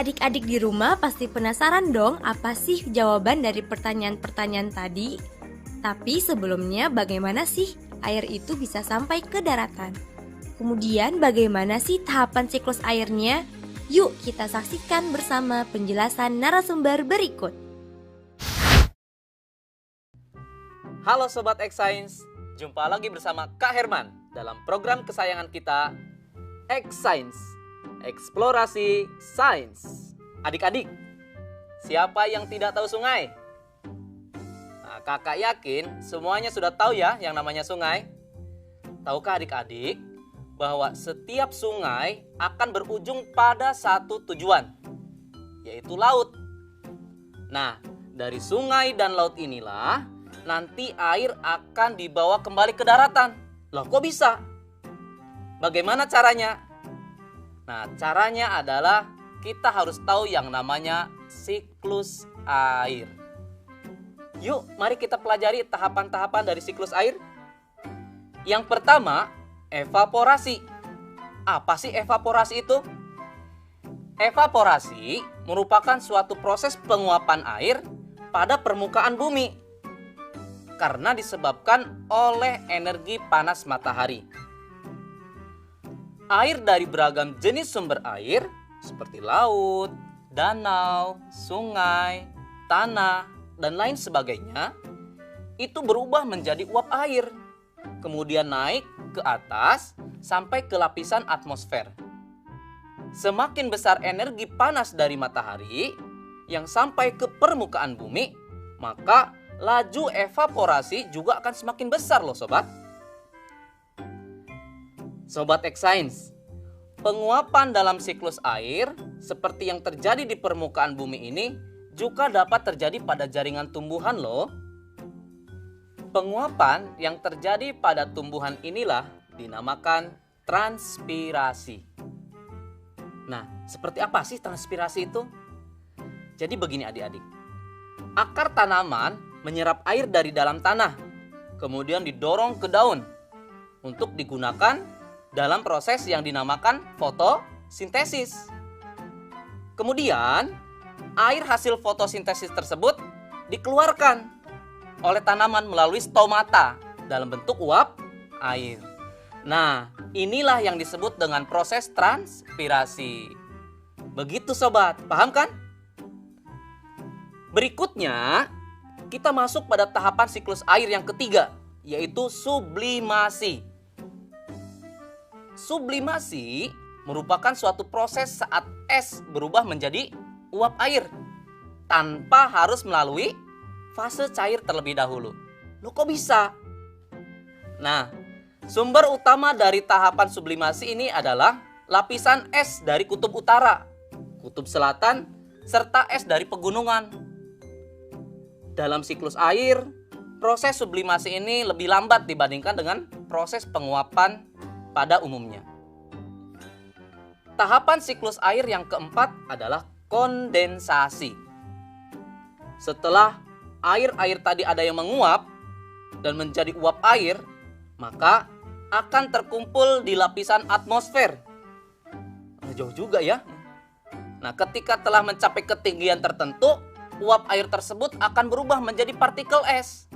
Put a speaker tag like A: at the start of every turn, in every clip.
A: Adik-adik di rumah pasti penasaran dong apa sih jawaban dari pertanyaan-pertanyaan tadi? Tapi sebelumnya bagaimana sih air itu bisa sampai ke daratan? Kemudian bagaimana sih tahapan siklus airnya? Yuk kita saksikan bersama penjelasan narasumber berikut.
B: Halo Sobat X-Science, jumpa lagi bersama Kak Herman dalam program kesayangan kita X-Science, Eksplorasi Sains. Adik-adik, siapa yang tidak tahu sungai? Nah, kakak yakin semuanya sudah tahu ya yang namanya sungai. Tahukah adik-adik bahwa setiap sungai akan berujung pada satu tujuan, yaitu laut. Nah, dari sungai dan laut inilah nanti air akan dibawa kembali ke daratan. Loh, kok bisa? Bagaimana caranya? Nah, caranya adalah kita harus tahu yang namanya siklus air. Yuk, mari kita pelajari tahapan-tahapan dari siklus air. Yang pertama, evaporasi. Apa sih evaporasi itu? Evaporasi merupakan suatu proses penguapan air pada permukaan bumi karena disebabkan oleh energi panas matahari. Air dari beragam jenis sumber air seperti laut, danau, sungai, tanah, dan lain sebagainya itu berubah menjadi uap air, kemudian naik ke atas sampai ke lapisan atmosfer. Semakin besar energi panas dari matahari yang sampai ke permukaan bumi, maka laju evaporasi juga akan semakin besar loh sobat. Sobat X-Science, penguapan dalam siklus air seperti yang terjadi di permukaan bumi ini juga dapat terjadi pada jaringan tumbuhan loh. Penguapan yang terjadi pada tumbuhan inilah dinamakan transpirasi. Nah, seperti apa sih transpirasi itu? Jadi begini adik-adik. Akar tanaman menyerap air dari dalam tanah, kemudian didorong ke daun untuk digunakan dalam proses yang dinamakan fotosintesis. Kemudian, air hasil fotosintesis tersebut dikeluarkan oleh tanaman melalui stomata dalam bentuk uap air. Nah, inilah yang disebut dengan proses transpirasi. Begitu sobat, paham kan? Berikutnya, kita masuk pada tahapan siklus air yang ketiga, yaitu sublimasi. Sublimasi merupakan suatu proses saat es berubah menjadi uap air tanpa harus melalui fase cair terlebih dahulu. Loh, kok bisa? Nah, sumber utama dari tahapan sublimasi ini adalah lapisan es dari kutub utara, kutub selatan, serta es dari pegunungan. Dalam siklus air, proses sublimasi ini lebih lambat dibandingkan dengan proses penguapan pada umumnya. Tahapan siklus air yang keempat adalah kondensasi. Setelah air-air tadi ada yang menguap dan menjadi uap air, maka akan terkumpul di lapisan atmosfer. Jauh juga ya. Nah, ketika telah mencapai ketinggian tertentu, uap air tersebut akan berubah menjadi partikel es.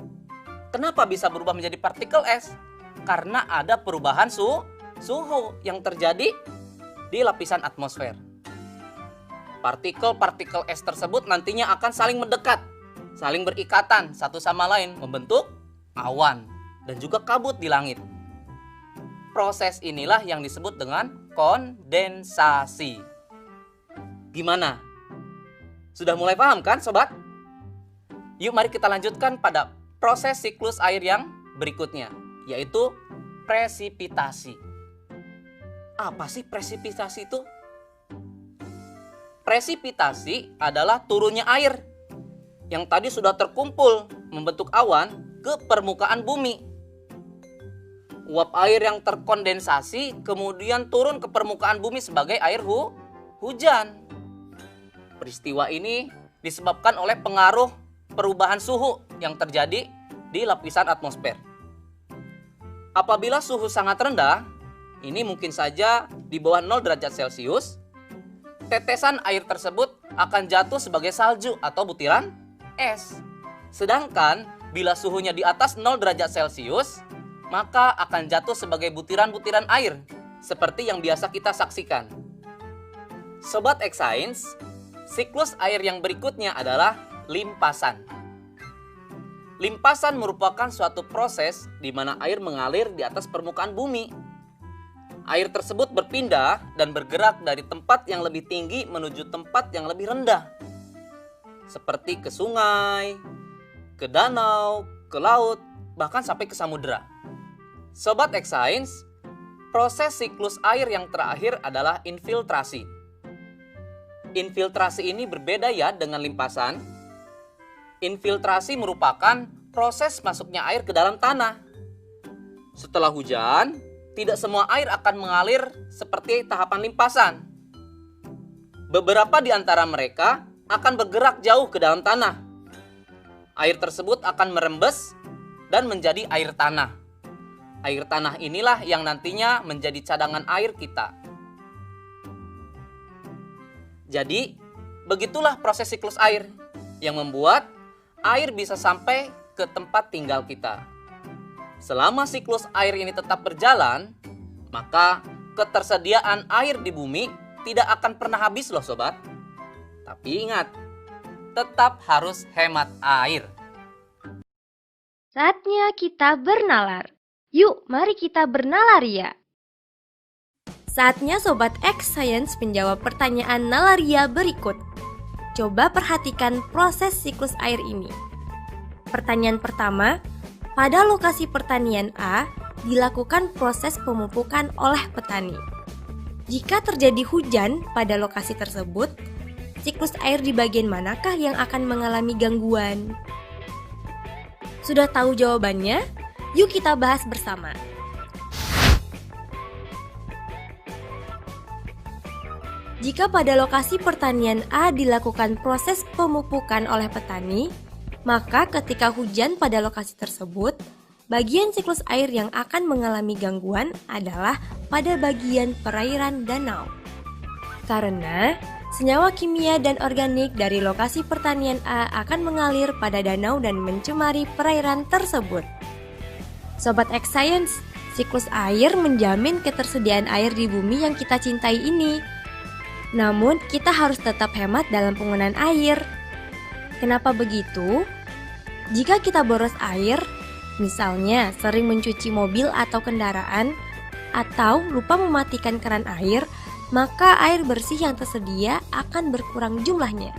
B: Kenapa bisa berubah menjadi partikel es? Karena ada perubahan suhu yang terjadi di lapisan atmosfer. Partikel-partikel es tersebut nantinya akan saling mendekat, saling berikatan satu sama lain, membentuk awan dan juga kabut di langit. Proses inilah yang disebut dengan kondensasi. Gimana? Sudah mulai paham kan sobat? Yuk mari kita lanjutkan pada proses siklus air yang berikutnya, yaitu presipitasi. Apa sih presipitasi itu? Presipitasi adalah turunnya air yang tadi sudah terkumpul membentuk awan ke permukaan bumi. Uap air yang terkondensasi kemudian turun ke permukaan bumi sebagai air hujan. Peristiwa ini disebabkan oleh pengaruh perubahan suhu yang terjadi di lapisan atmosfer. Apabila suhu sangat rendah, ini mungkin saja di bawah 0 derajat Celcius, tetesan air tersebut akan jatuh sebagai salju atau butiran es. Sedangkan bila suhunya di atas 0 derajat Celcius, maka akan jatuh sebagai butiran-butiran air, seperti yang biasa kita saksikan. Sobat X-Science, siklus air yang berikutnya adalah limpasan. Limpasan merupakan suatu proses di mana air mengalir di atas permukaan bumi. Air tersebut berpindah dan bergerak dari tempat yang lebih tinggi menuju tempat yang lebih rendah, seperti ke sungai, ke danau, ke laut, bahkan sampai ke samudera. Sobat X-Science, proses siklus air yang terakhir adalah infiltrasi. Infiltrasi ini berbeda ya dengan limpasan. Infiltrasi merupakan proses masuknya air ke dalam tanah. Setelah hujan, tidak semua air akan mengalir seperti tahapan limpasan. Beberapa di antara mereka akan bergerak jauh ke dalam tanah. Air tersebut akan merembes dan menjadi air tanah. Air tanah inilah yang nantinya menjadi cadangan air kita. Jadi, begitulah proses siklus air yang membuat air bisa sampai ke tempat tinggal kita. Selama siklus air ini tetap berjalan, maka ketersediaan air di bumi tidak akan pernah habis loh sobat. Tapi ingat, tetap harus hemat air.
A: Saatnya kita bernalar. Yuk, mari kita bernalar ya. Saatnya Sobat X-Science menjawab pertanyaan nalaria berikut. Coba perhatikan proses siklus air ini. Pertanyaan pertama, pada lokasi pertanian A dilakukan proses pemupukan oleh petani. Jika terjadi hujan pada lokasi tersebut, siklus air di bagian manakah yang akan mengalami gangguan? Sudah tahu jawabannya? Yuk kita bahas bersama. Jika pada lokasi pertanian A dilakukan proses pemupukan oleh petani, maka ketika hujan pada lokasi tersebut, bagian siklus air yang akan mengalami gangguan adalah pada bagian perairan danau. Karena senyawa kimia dan organik dari lokasi pertanian A akan mengalir pada danau dan mencemari perairan tersebut. Sobat X-Science, siklus air menjamin ketersediaan air di bumi yang kita cintai ini. Namun, kita harus tetap hemat dalam penggunaan air. Kenapa begitu? Jika kita boros air, misalnya sering mencuci mobil atau kendaraan, atau lupa mematikan keran air, maka air bersih yang tersedia akan berkurang jumlahnya.